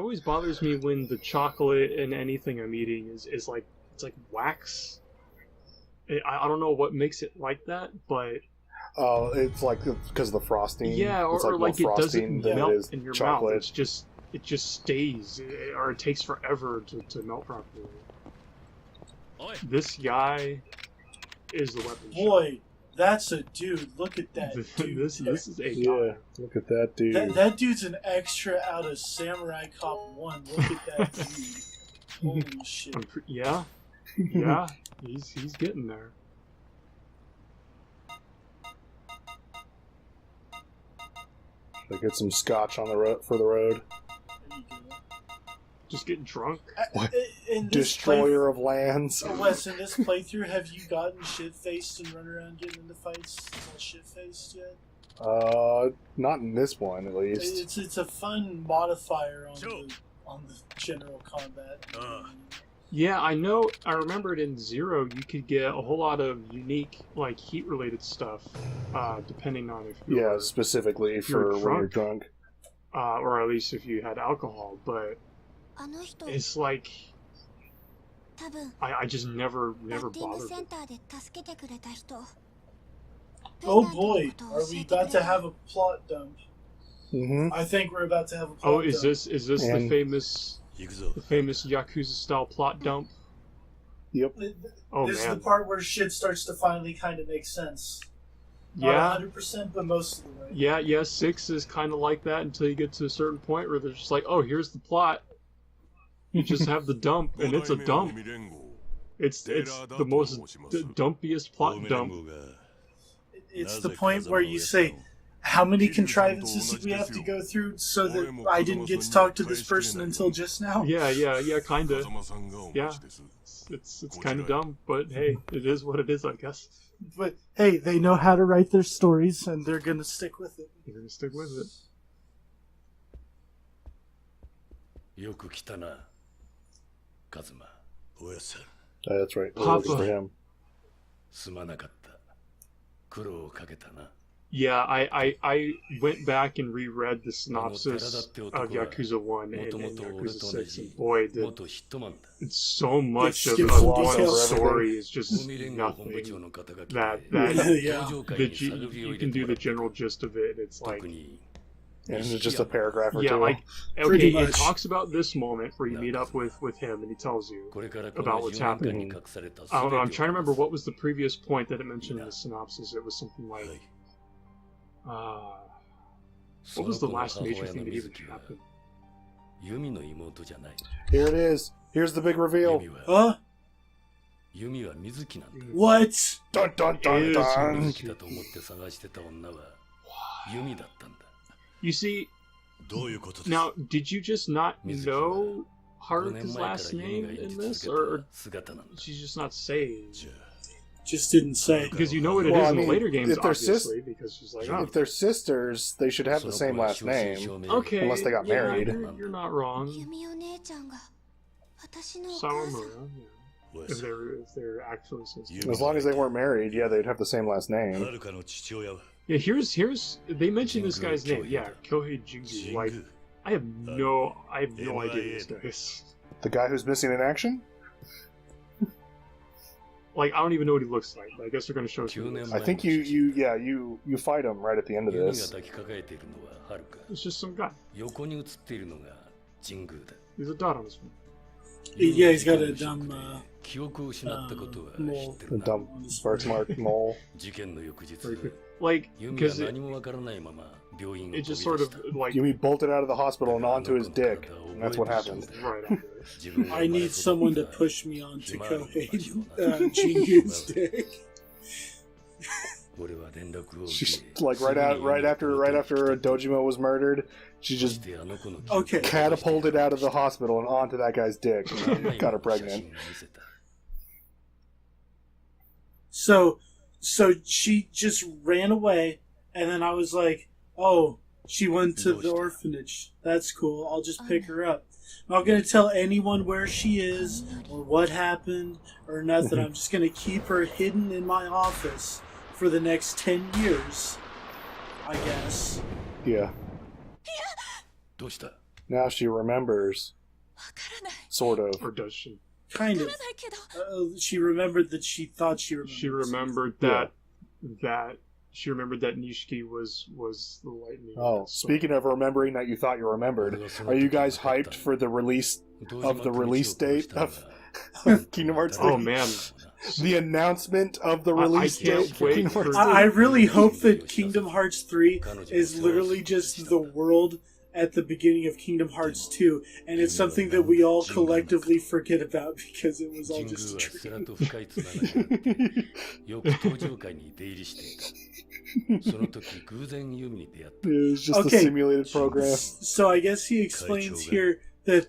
always bothers me when the chocolate in anything I'm eating is like it's like wax. I don't know what makes it like that, but it's like because of the frosting. Yeah, it's or like it doesn't melt it in your chocolate. mouth. It just stays, or it takes forever to melt properly. This guy is the weapon. Boy, that's a dude. Look at that dude. This is a guy. Yeah, look at that dude. That dude's an extra out of Samurai Cop 1. Look at that dude. Holy shit. Yeah, he's getting there. They get some scotch on the road for the road. Just get drunk. Destroyer of lands. Oh, Wes, in this playthrough, have you gotten shit-faced and run around getting into fights all shit-faced yet? Not in this one, at least. It's a fun modifier on the general combat. Yeah, I know. I remember it in Zero. You could get a whole lot of unique, like heat-related stuff, depending on if you're specifically for when you're drunk, or at least if you had alcohol. But it's like I just never bothered. Oh boy, are we about to have a plot dump? Mm-hmm. I think we're about to have a plot dump. Is this the famous Yakuza style plot dump? Yep. This is the part where shit starts to finally kind of make sense. Not 100%, but most of the way. Yeah. 6 is kind of like that until you get to a certain point where they're just like, oh, here's the plot. You just have the dump, and it's a dump. It's the most dumpiest plot dump. It's the point where you say, how many contrivances did we have to go through so that I didn't get to talk to this person until just now? Yeah, kinda. Yeah, it's kind of dumb, but hey, it is what it is, I guess. But hey, they know how to write their stories, and they're gonna stick with it. They're gonna stick with it. That's right. Papa. For him. Yeah, I went back and reread the synopsis of Yakuza 1 and Yakuza 6, and boy, it's so much of one story is just nothing. You can do the general gist of it. It's like, and it's just a paragraph or two. Like, okay, it talks about this moment where you meet up with him and he tells you about what's happening. I don't know, I'm trying to remember what was the previous point that it mentioned in the synopsis. It was something like, what was the last major thing that even happened? Here it is. Here's the big reveal. Huh? What? Dun dun dun dun. You see, now, did you just not know Haruka's last name in this, or did she just not say? Just didn't say. Because you know what it is in the later games, obviously, because she's like, if they're sisters, they should have the same last name. Okay. Unless they got married. You're not wrong. Sawamura, yeah. If they're actually sisters. As long as they weren't married, yeah, they'd have the same last name. Yeah, here's they mention this guy's name. Yeah, Kyohei Jingu. Like, I have no idea who this guy is. The guy who's missing in action? Like, I don't even know what he looks like. I guess they're going to show us. I think you fight him right at the end of this. It's just some guy. There's a dot on his phone. Yeah, he's got a dumb mole. A dumb birthmark mole. Like, because it just sort of like he bolted out of the hospital and onto his dick. And that's what happened. Right after it. I need someone to push me onto Kohei Jingu's dick. She's like right after Dojima was murdered, she just catapulted out of the hospital and onto that guy's dick and got her pregnant. So she just ran away, and then I was like, oh, she went to the orphanage. That's cool. I'll just pick her up. I'm not going to tell anyone where she is or what happened or nothing. I'm just going to keep her hidden in my office for the next 10 years, I guess. Yeah. Now she remembers. Sort of. Or does she? Kind of. She remembered that she thought she remembered. She remembered that she remembered that Nishiki was the lightning. Oh, speaking of remembering that you thought you remembered, are you guys hyped for the release date of Kingdom Hearts 3? Oh man. The announcement of the release date for Kingdom Hearts 3. I really hope that Kingdom Hearts 3 is literally just the world at the beginning of Kingdom Hearts 2, and it's something that we all collectively forget about because it was all just a dream. It was just a simulated program. So I guess he explains here that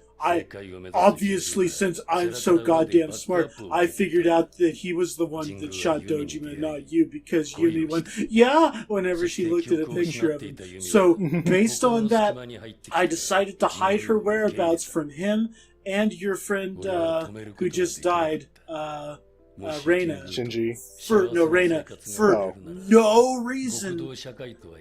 obviously, since I'm so goddamn smart, I figured out that he was the one that shot Dojima, not you, because Yumi went, yeah, whenever she looked at a picture of him. So, based on that, I decided to hide her whereabouts from him and your friend who just died, Reina. Shinji. Reina. For no reason.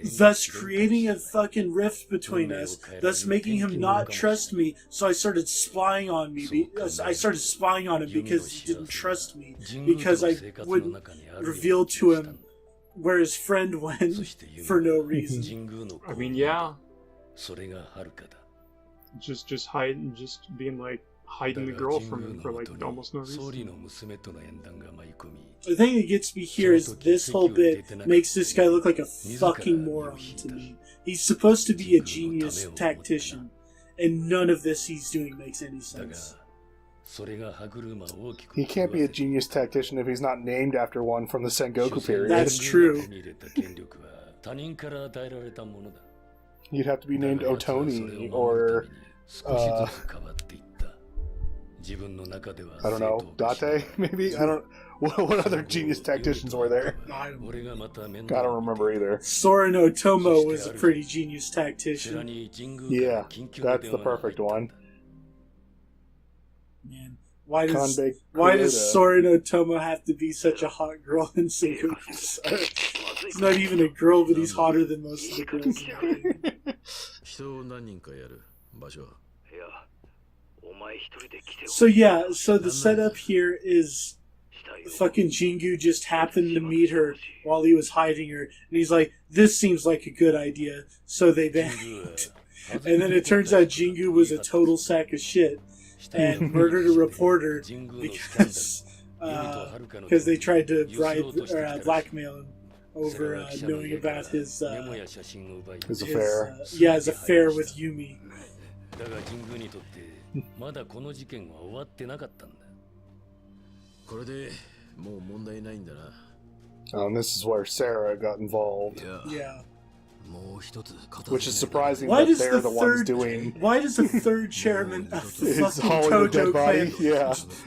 Thus creating a fucking rift between us. Thus making him not trust me. So I started spying on me. I started spying on him because he didn't trust me. Because I wouldn't reveal to him where his friend went for no reason. I mean, yeah. Just hiding, just being like, hiding the girl from him for like almost no reason. The thing that gets me here is this whole bit makes this guy look like a fucking moron to me. He's supposed to be a genius tactician, and none of this he's doing makes any sense. He can't be a genius tactician if he's not named after one from the Sengoku period. That's true. You'd have to be named Otoni or I don't know, Date, maybe? I don't. What other genius tacticians were there? I don't remember either. Soren Otomo was a pretty genius tactician. Yeah, that's the perfect one. Man, why does Soren Otomo have to be such a hot girl in Sengoku? He's not even a girl, but he's hotter than most of the girls in the game. So the setup here is fucking Jingu just happened to meet her while he was hiding her, and he's like, this seems like a good idea, so they banged. And then it turns out Jingu was a total sack of shit and murdered a reporter because they tried to blackmail him over knowing about his affair. His affair with Yumi. And this is where Sarah got involved. Yeah. Which is surprising that they're the ones doing. Why does the third chairman of the fucking Todo clan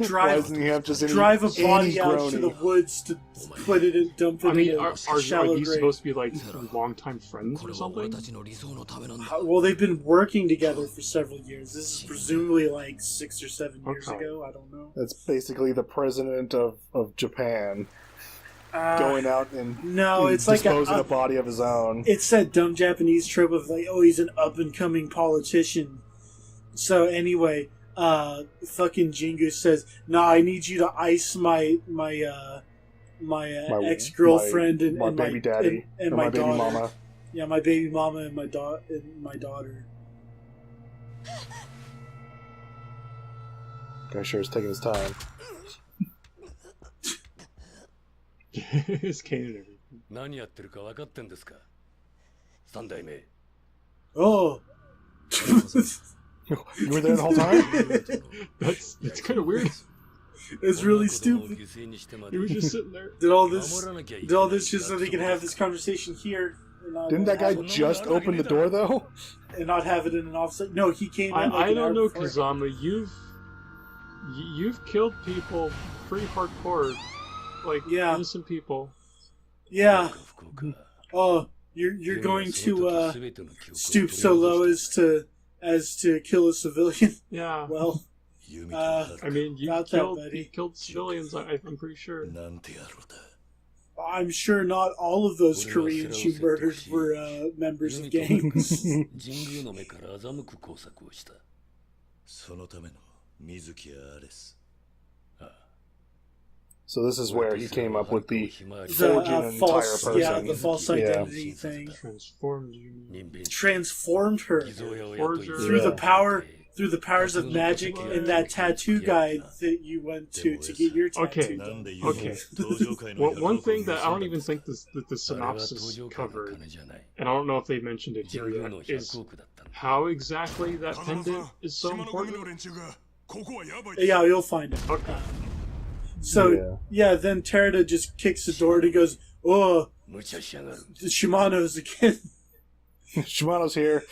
drive a body out to the woods to put it and dump it in a shallow grave? Are these supposed to be like longtime friends or something? Well, they've been working together for several years. This is presumably like 6 or 7 years ago. I don't know. That's basically the president of Japan. Going out and it's disposing a body of his own. It's that dumb Japanese trope of like, oh, he's an up-and-coming politician. So anyway, fucking Jingu says, "Nah, I need you to ice my ex-girlfriend and my baby daddy and my baby daughter. mama. Yeah, my baby mama and my daughter." Guy sure is taking his time. His cane and everything. Oh. You were there the whole time? That's kind of weird. It's really stupid. He was just sitting there. Did all this just so they could have this conversation here? Didn't that guy just open the door though? And not have it in an office? No, he came in. I don't know, Kazama. You've killed people pretty hardcore. Like, innocent people. Yeah. Oh, you're going to stoop so low as to kill a civilian? Yeah. Well, I mean, you killed civilians, I'm pretty sure. I'm sure not all of those Koreans she murdered were members of gangs. So this is where he came up with the forging an entire person. Yeah, the false identity thing. Transformed her through the powers of magic in that tattoo guide that you went to get your tattoo done. Okay. Well, one thing that I don't even think that the synopsis covered, and I don't know if they mentioned it here yet, is how exactly that pendant is so important. Yeah, you'll find it. Okay. Then Terada just kicks the door and he goes, "Oh, Shimano's again." Shimano's here.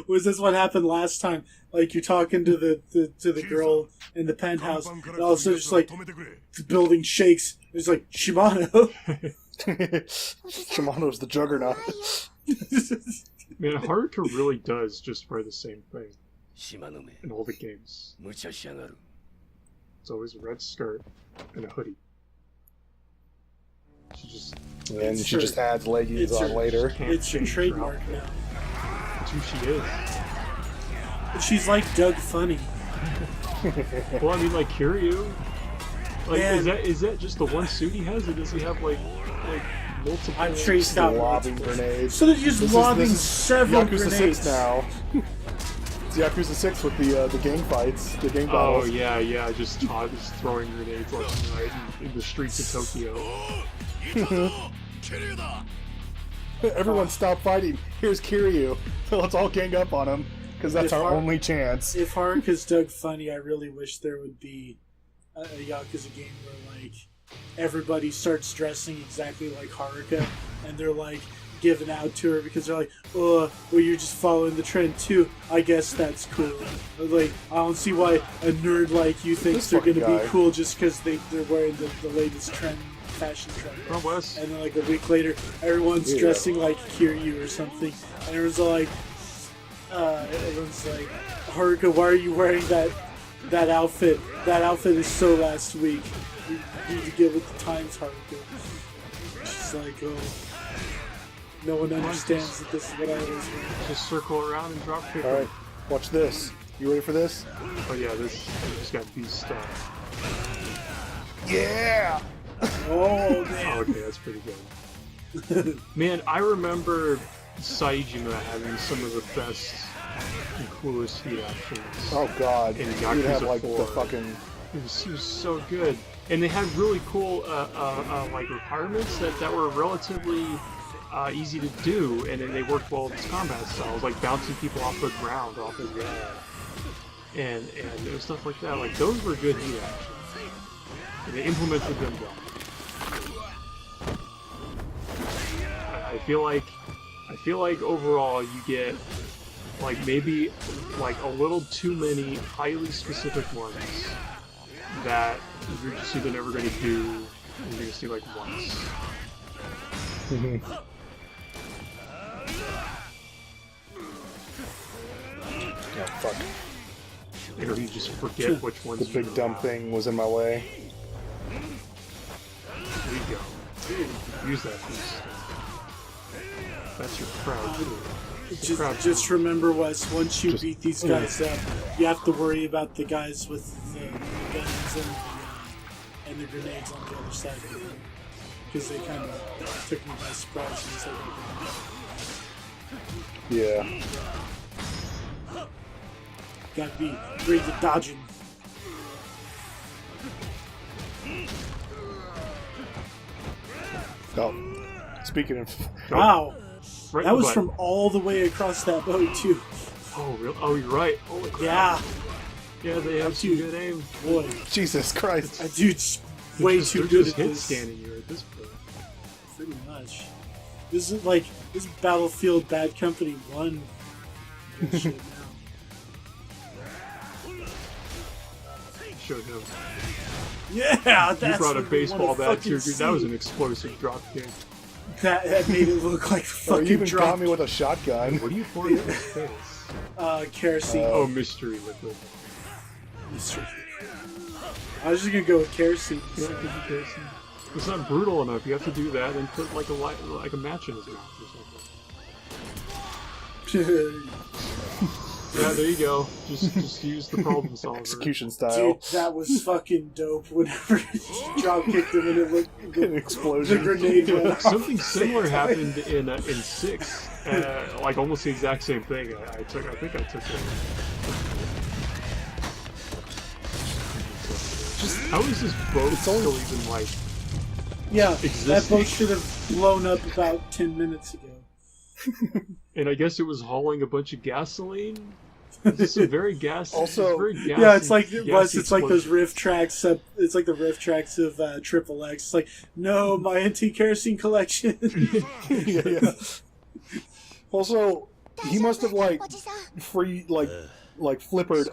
Was this what happened last time? Like, you're talking to the girl in the penthouse, and also just like the building shakes. It's like, Shimano. Shimano's the juggernaut. Man, Haruka really does just wear the same thing in all the games. It's always a red skirt and a hoodie. She just adds leggings on later. It's her trademark now. That's who she is. She's like Doug Funny. Well, I mean, like Kiryu. Like, is that just the one suit he has, or does he have like multiple? I'm sure he's got lobbing grenades. So they're just lobbing several Yakuza grenades. 6 now. It's Yakuza 6 with the gang fights, the gang battles. Oh yeah, just throwing grenades left and right in the streets of Tokyo. Everyone stop fighting. Here's Kiryu. Let's all gang up on him, because that's our only chance. If Haruka's Doug Funny, I really wish there would be a Yakuza game where, like, everybody starts dressing exactly like Haruka, and they're, like, giving out to her because they're like, oh, well, you're just following the trend too. I guess that's cool. Like, I don't see why a nerd like you thinks they're going to be cool just because they're wearing the latest fashion trend. Oh, Wes. And then, like, a week later, everyone's dressing like Kiryu or something. And everyone's like, Haruka, why are you wearing that outfit? That outfit is so last week. You need to get with the times, Haruka. She's like, oh, no one understands that this is what I was wearing. Just circle around and drop kick. Alright, watch this. You ready for this? Oh yeah, this just got beast stuff. Yeah! Oh, man. Oh, okay, that's pretty good. Man, I remember Saejima having some of the best and coolest heat actions. Oh god, in you'd Yakuza have like 4. the fucking... He was so good. And they had really cool like requirements that were relatively easy to do, and then they worked well with his combat styles, like bouncing people off the ground, off his and there was stuff like that. Like, those were good heat actions. And they implemented them well. I feel like overall you get like maybe like a little too many highly specific ones that you're just either never going to do, and you're going to see like once. Oh, fuck. Or you just forget which ones. The big dumb thing was in my way. There you go. Use that piece. That's your crowd, too. Just remember, Wes, once you beat these guys up, you have to worry about the guys with the guns and the grenades on the other side of it. Because they kind of took me by surprise. Yeah. Gotta be great at dodging. Oh. Speaking of... Wow. Right, that was from all the way across that boat, too. Oh, really? Oh, you're right. Holy crap. Yeah. Yeah, they have some good aim. Boy. Jesus Christ. That dude's way too good at hit this. scanning you at this point. Pretty much. This is Battlefield Bad Company 1 shit now. Showed him. Yeah, that's You brought a baseball bat to your dude. see. That was an explosive drop kick. That made it look like fucking you even drop. got me with a shotgun. What are you pouring in his face? Kerosene. Oh, mystery liquid. I was just gonna go with kerosene. You like kerosene? It's not brutal enough. You have to do that and put like a match in his mouth or something. Yeah, there you go. Just use the problem solver. Execution style. Dude, that was fucking dope. Whenever he drop kicked him and it looked an explosion. The grenade went off. Something similar happened in 6. Like almost the exact same thing. I think I took it. Just how is this boat still even like? Yeah, existing? That boat should have blown up about 10 minutes ago. And I guess it was hauling a bunch of gasoline. It's a very gas. Also, very gassy, yeah, it's like it's like those explosion. riff tracks. It's like the riff tracks of Triple X. It's like, no, my anti-kerosene collection. yeah. Also, he must have like flippered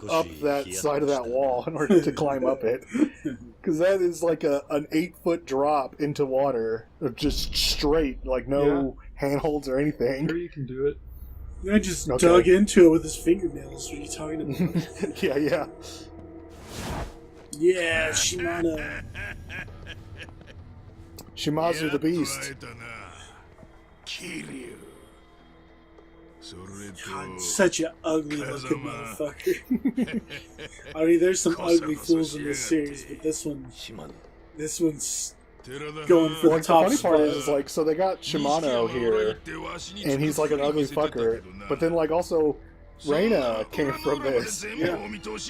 up that side of that wall in order to climb up it, because that is like an 8-foot drop into water, just straight, like no handholds or anything. Sure, you can do it. I just dug into it with his fingernails. What are you talking about? yeah. Yeah, Shimano. Shimazu the Beast. God, such an ugly looking motherfucker. I mean, there's some ugly fools in this series, but this one's going for the top funny spot. part is like, so they got Shimano here, and he's like an ugly fucker, but then like also Reina came from this,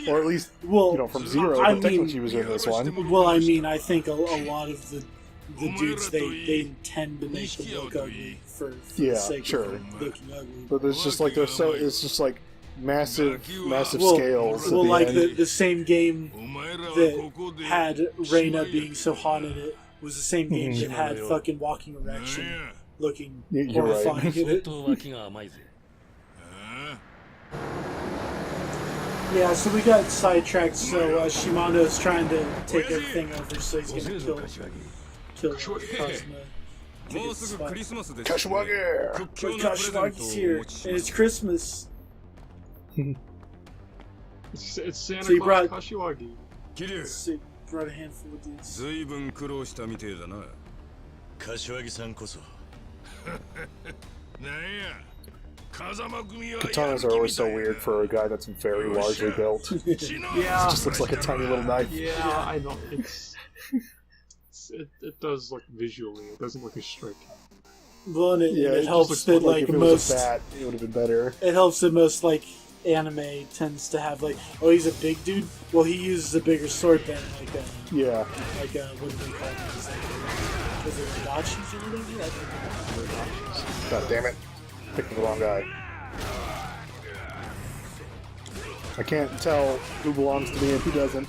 or at least from Zero, but technically she was in this one. Well, I mean, I think a lot of the dudes they intend to make them look ugly for the sake of looking ugly. But it's just like it's just like massive scales. Well, like the same game that had Reina being so hot in it was the same game that had fucking Walking Erection looking horrifying in it. Yeah, so we got sidetracked. So Shimano's trying to take everything over, so he's gonna kill Cosmo. Kashiwagi's here, and it's Christmas. It's Santa So he Claus brought- Kashiwagi. So he brought a handful of dudes. 随分苦労したみてえだな。柏木さんこそ。なんや、風間組は Katanas are always so weird for a guy that's very largely built. It Yeah, just looks like a tiny little knife. yeah, I know. It does look visually. It doesn't look as striking. Well, and it helps looks that Like like if it most was a bat, it would have been better. it helps that most like anime tends to have like, oh, he's a big dude. Well, he uses a bigger sword than like Yeah. what do they call it? Is it Dachis or whatever? God damn it. Picked the wrong guy. I can't tell who belongs to me and who doesn't.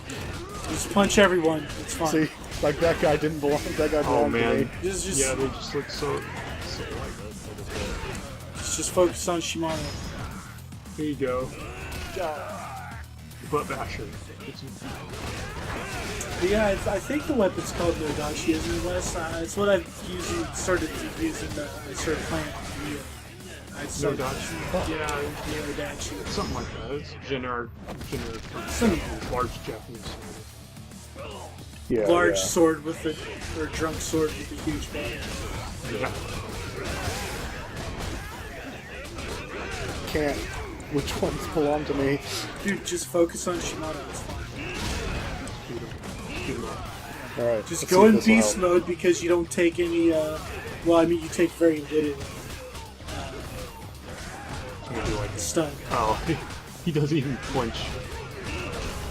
Just punch everyone. It's fine. See, like that guy didn't belong. That guy Oh belonged to man, me. Just yeah, they just look so like. just focus on Shimano. Here you go. Butt basher. But yeah, I think the weapon's called Nodachi, isn't it, Wes? It's what I've started using. I started playing Wii. Nodachi? Yeah, Nodachi. something like that. It's generic large Japanese. Yeah. Large yeah. sword with or drunk sword with a huge body. Yeah. Can't. Which ones belong to me? Dude, just focus on Shimano. It's fine. All right. Just let's go see in if this beast will help. mode because you don't take any. Well, I mean, you take very little stun. Oh, he doesn't even flinch.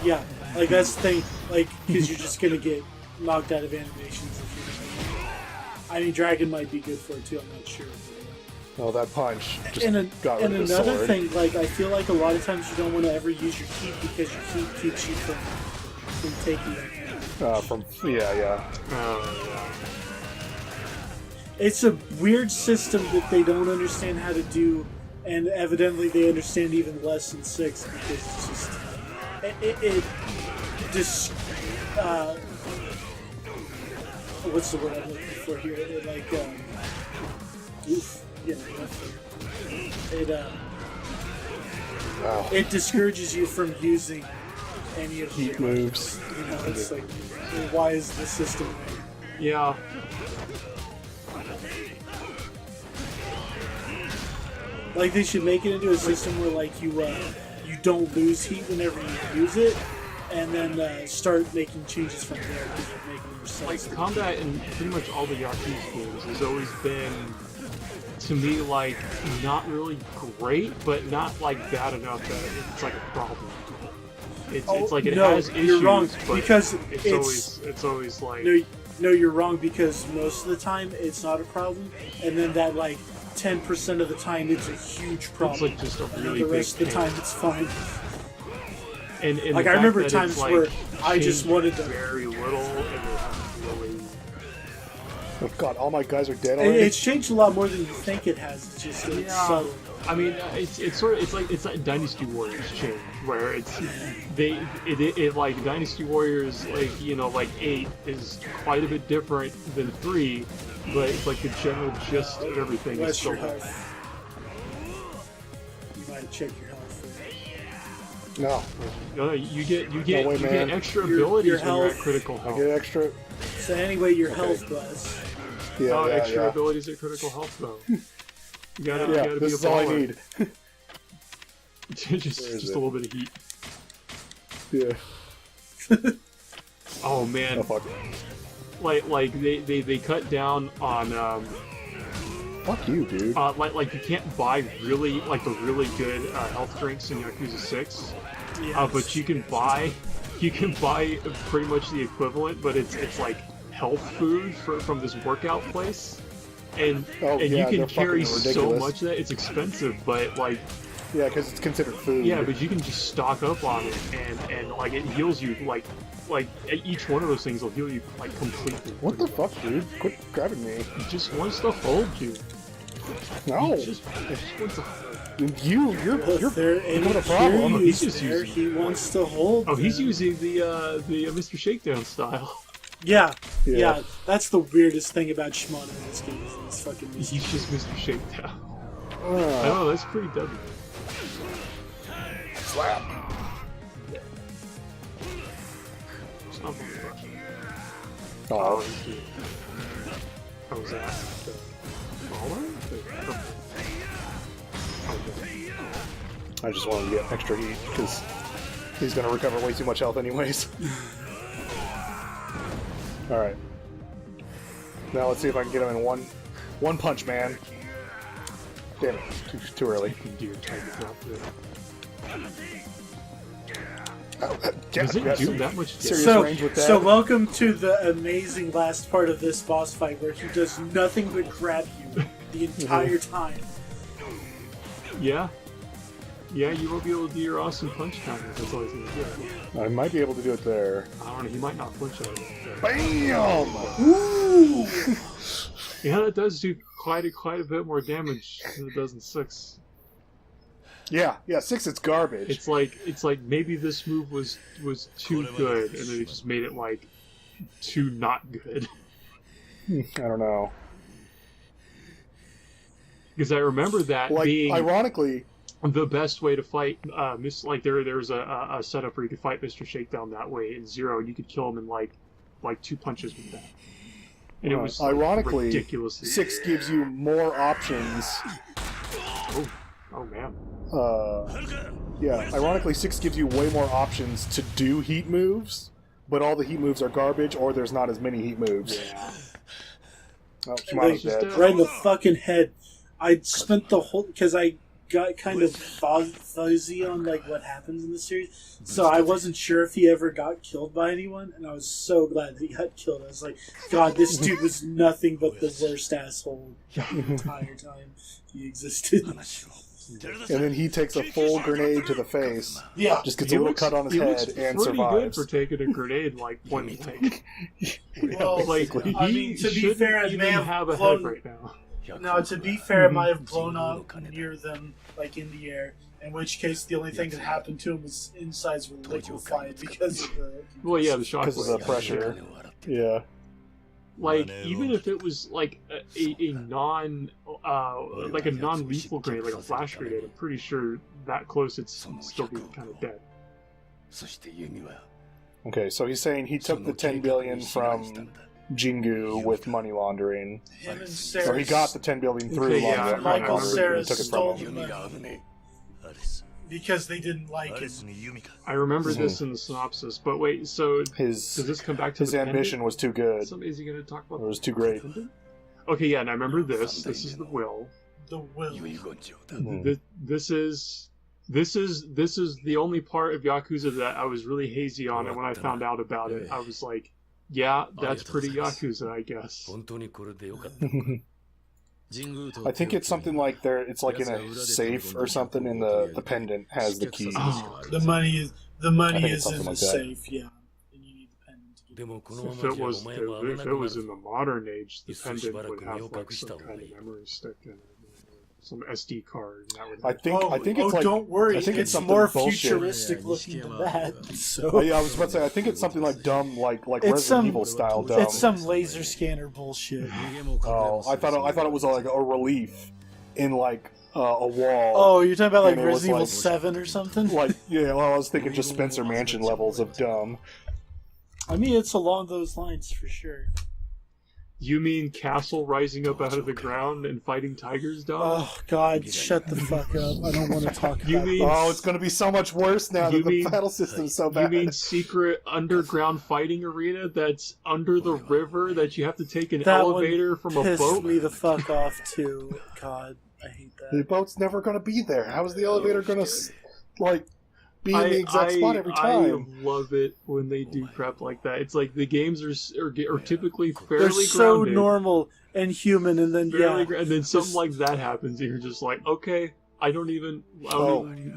Yeah, like that's the thing. Like, because you're just gonna get knocked out of animations. I mean, Dragon might be good for it too. I'm not sure. Oh, that punch just And, got rid and of the another sword. thing, like I feel like a lot of times you don't want to ever use your keep because your keep keeps you from taking it. Yeah. It's a weird system that they don't understand how to do, and evidently they understand even less in 6 because it's just what's the word I'm looking for here? It discourages you from using any of Heat your moves. You know, it's like, why is the system Yeah. Like, they should make it into a system where, like, you don't lose heat whenever you use it, and then start making changes from there because you're making more sense. Like, combat in pretty much all the Yakuza games has always been, to me, like, not really great, but not, like, bad enough that it's, like, a problem. It's like it has issues, you're wrong, but because it's always like... No, you're wrong, because most of the time it's not a problem, and then that, like, 10% of the time it's a huge problem. It's like just a really and the rest big of the time it's fine. And like, I remember times where I just wanted to... very little, and it hasn't really... Oh god, all my guys are dead already? It's changed a lot more than you think it has. It's just subtle. I mean, it's like Dynasty Warriors change, where it's like Dynasty Warriors, like, you know, like 8 is quite a bit different than 3, but it's like the general gist of everything is still. Your health. You might check your health. No, you get extra abilities when you're at critical health. I get extra. So anyway, your health does. Yeah, extra abilities at critical health though. You gotta be a baller. This is all I need. just a little bit of heat. Yeah. Oh man. Oh fuck. Like they cut down on fuck you, dude. Like you can't buy really good health drinks in Yakuza 6. Yes. But you can buy pretty much the equivalent, but it's like health food from this workout place. And you can carry so much of that. It's expensive, but like... Yeah, because it's considered food. Yeah, but you can just stock up on it, and like, it heals you, like each one of those things will heal you, like, completely. What the fuck, dude? Quit grabbing me. He just wants to hold you. No! He just wants to hold you. You're not a problem. He's just using... He wants to hold Oh, he's using the Mr. Shakedown style. Yeah, that's the weirdest thing about Shimano in this game. Is fucking He's just Mr. Shakedown. I don't know, that's pretty deadly. Slap. It's not very much. Oh, How was that? The baller? I just wanted to get extra heat, because he's going to recover way too much health anyways. Alright. Now let's see if I can get him in one punch, man. Damn it, too early. Does it do that much serious range with that? So welcome to the amazing last part of this boss fight, where he does nothing but grab you the entire time. Yeah. Yeah, you won't be able to do your awesome punch counter. That's all he's going to do. I might be able to do it there. I don't know, he might not flinch out of it. BAM! Ooh! Yeah, that does do quite a bit more damage than it does in 6. Yeah, 6 it's garbage. It's like maybe this move was too good, and then it just made it like too not good. I don't know. Because I remember that being ironically the best way to fight like there's a setup where you could fight Mr. Shakedown that way in 0, and you could kill him in like 2 punches with that. And it was ironically ridiculously... 6 gives you more options. Oh man. Yeah, ironically 6 gives you way more options to do heat moves, but all the heat moves are garbage, or there's not as many heat moves. Yeah. Oh, Shimano's dead. Right in the fucking head. I spent the whole... Because I got kind of fuzzy on like what happens in the series, so I wasn't sure if he ever got killed by anyone, and I was so glad that he got killed. I was like, God, this dude was nothing but the worst asshole the entire time he existed. And then he takes a full grenade to the face. Yeah, just gets a little cut on his head and survives. Good for taking a grenade like point blank. Well, like, I mean, to be fair, it may have a blown... head right now. No, to be fair, it might have blown up near them, like in the air. In which case, the only thing that happened to him was insides were liquefied because of the... Well, yeah, the shock. Because of the pressure. Yeah. Like, even if it was like a non-lethal grenade, like a flash grenade, I'm pretty sure that close it'd still be kind of dead. Okay, so he's saying he took the 10 billion from Jingu with money laundering. Him and So Sarah. he got the 10 billion through Okay, yeah, money Michael laundering Cera and took it stole from the him. money because they didn't like him. I remember this in the synopsis, but wait, so His does this come back to his the ambition pendant? was too good. Is he going to talk about It was too great. Okay, yeah, and I remember this. This is the will. The will. This is the only part of Yakuza that I was really hazy on, and when I found out about it, I was like, yeah, that's pretty Yakuza, I guess. I think it's something like it's like in a safe or something, and the pendant has the keys. Oh, The money is in something the like that. safe. Yeah. And you need the pendant to get if it was in the modern age, the pendant would have like some kind of memory stick in it, some SD card. And that would I think it's like. don't worry. I think it's something more bullshit. futuristic looking than that. So Oh, yeah, I was about to say. I think it's something like dumb, like Resident Evil style dumb. it's some laser scanner bullshit. Oh, I thought it was like a relief in like a wall. Oh, you're talking about like And it was Resident Evil like- 7 or something? Like, yeah, well, I was thinking just Spencer Mansion levels of dumb. I mean, it's along those lines for sure. You mean Castle rising up out of the ground and fighting tigers, dog? Oh God, shut the fuck up! I don't want to talk about You mean- Oh, it's going to be so much worse now You that the mean- battle system's so You bad. mean secret underground fighting arena that's under the river that you have to take an that. elevator from a pissed boat? me the fuck off too. God, I hate The that. boat's never going to be there. How is the elevator going to, like, be in the exact spot every time? I love it when they do crap like that. It's like the games are typically They're fairly so grounded. normal and human, and then And then something like that happens, and you're just like, okay, I don't even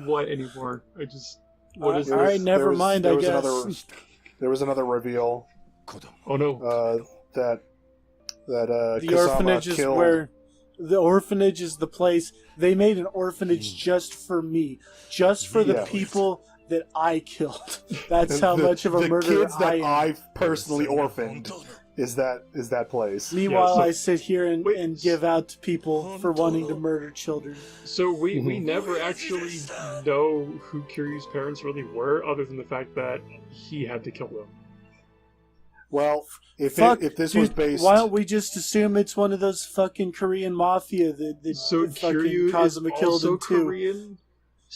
what anymore. I just what is All right, this? never mind. I guess. There was another reveal Oh no! that The Kazama orphanage is killed. where the orphanage is the place. They made an orphanage just for me, just for the Yeah. people that I killed. That's how much of a the murderer kids that I am. I personally orphaned is that place. Meanwhile, Yeah, so- I sit here and, Wait, and give out to people for wanting to murder children. So we never actually know who Kiryu's parents really were, other than the fact that he had to kill them. Well, if this dude, was based, why don't we just assume it's one of those fucking Korean mafia that So fucking Kiryu is Kazuma killed also him too? Korean.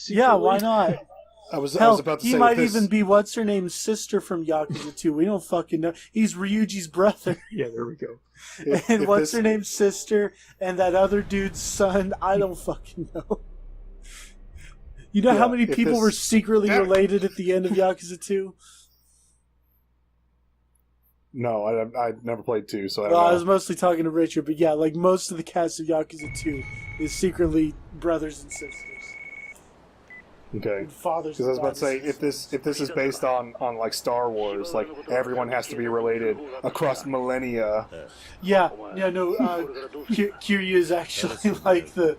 Yeah, secretly? why not? I was Hell, about to he say might this, even be what's her name's sister from Yakuza 2. We don't fucking know. He's Ryuji's brother. Yeah, there we go. And what's her name's sister and that other dude's son. I don't fucking know. You know Yeah, how many if people this- were secretly Damn it. related at the end of Yakuza 2? No, I never played 2, so I don't Well, I know. was mostly talking to Richard, but yeah, like most of the cast of Yakuza 2 is secretly brothers and sisters. Okay. And fathers Because I was and about to say, daughters. if this is based on like Star Wars, like everyone has to be related across millennia. Yeah, no, Kiryu is actually like the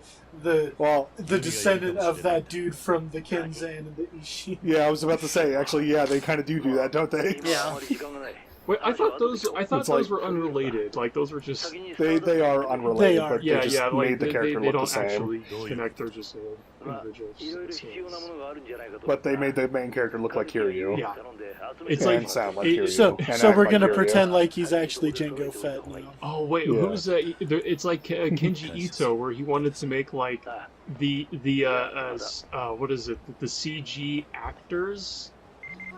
Well, descendant of that dude from the Kenzan and the Ishii. yeah, I was about to say, actually, yeah, they kind of do that, don't they? Yeah. Wait, I thought those It's those like- were unrelated. Like those were just They are unrelated, They are. but yeah, they just yeah. Like made the character they look don't the same. actually connect. They're just individuals. But they made the main character look like Kiryu. Yeah, it's And like sound like it- Kiryu. So and so act we're like gonna Kiryu. pretend like he's actually Jango Fett now. Oh wait, Yeah. who's that? It's like Kenji Ito, where he wanted to make like the what is it? The CG actors,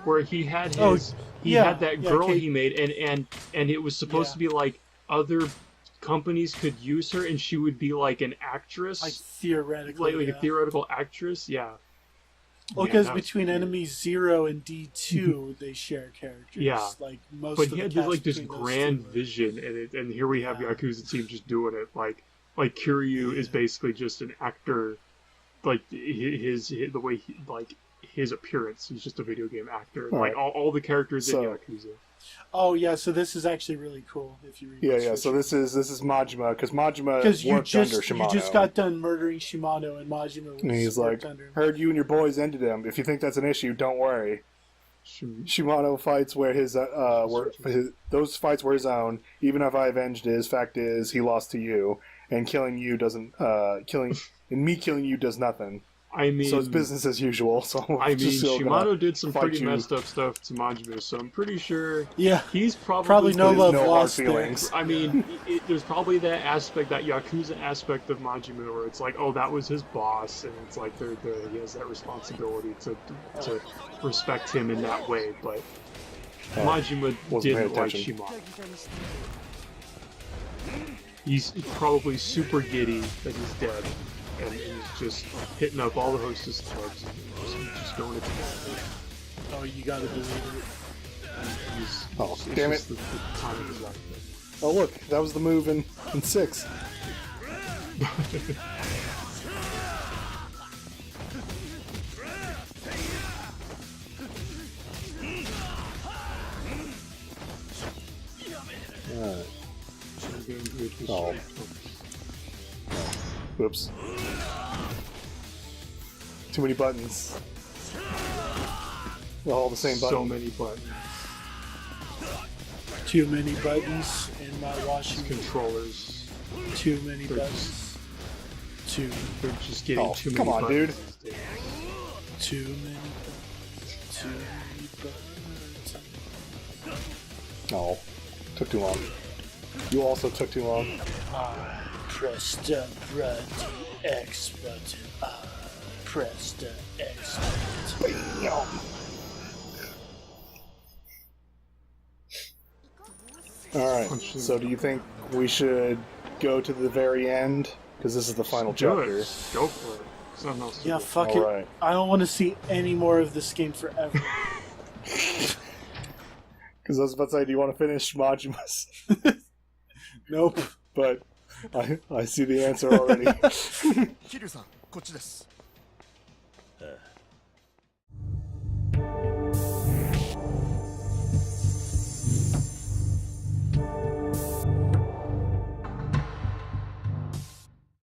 where he had his he had that girl Kate. he made, and it was supposed Yeah. to be like other companies could use her, and she would be like an actress, Like theoretically, like yeah. a theoretical actress. Yeah. Well, Yeah, because that was between weird. enemies 0 and D2, they share characters. Yeah. Like most But of he the had cast like this between those grand two are- vision in it, and here we have Yeah. Yakuza team just doing it. Like Kiryu is basically just an actor, like his the way he, like his appearance. He's just a video game actor. All Like right. all the characters in So- Yakuza. Oh yeah, so this is actually really cool if you read Yeah. So this is Majima, because Majima because you worked under just Shimano. got done murdering Shimano, and Majima was and he's like, worked under him. heard you and your boys ended him. If you think that's an issue, don't worry. Shimano fights where those fights were his own. Even if I avenged his, fact is he lost to you, and killing you doesn't and me killing you does nothing. I mean, so it's business as usual. So I mean, just still Shimano did some fight pretty you. messed up stuff to Majima, so I'm pretty sure he's probably no love no lost hard feelings. there. I mean, there's probably that aspect, that Yakuza aspect of Majima, where it's like, oh, that was his boss, and it's like he has that responsibility to respect him in that way. But Majima didn't like Shimano. He's probably super giddy that he's dead, and he's just hitting up all the hostess clubs and just going to town. Oh, you gotta believe it. Damn it. The time of his life. Oh, look, that was the move in 6. Oh. Whoops. Too many buttons. All the same button. So many buttons. Too many buttons in my washing Controllers. Too many buttons. They're just getting too many come on, buttons. dude. Too many buttons. Too many buttons. Oh, took too long. You also took too long. Press the right X button. Press the X button. Alright, so do you think we should go to the very end? Because this is the final chapter. Go for it. Something else to Yeah, do. fuck All it. right. I don't want to see any more of this game forever. Because I was about to say, do you want to finish Majima's? Nope. But I see the answer already. 桐生さんこっちです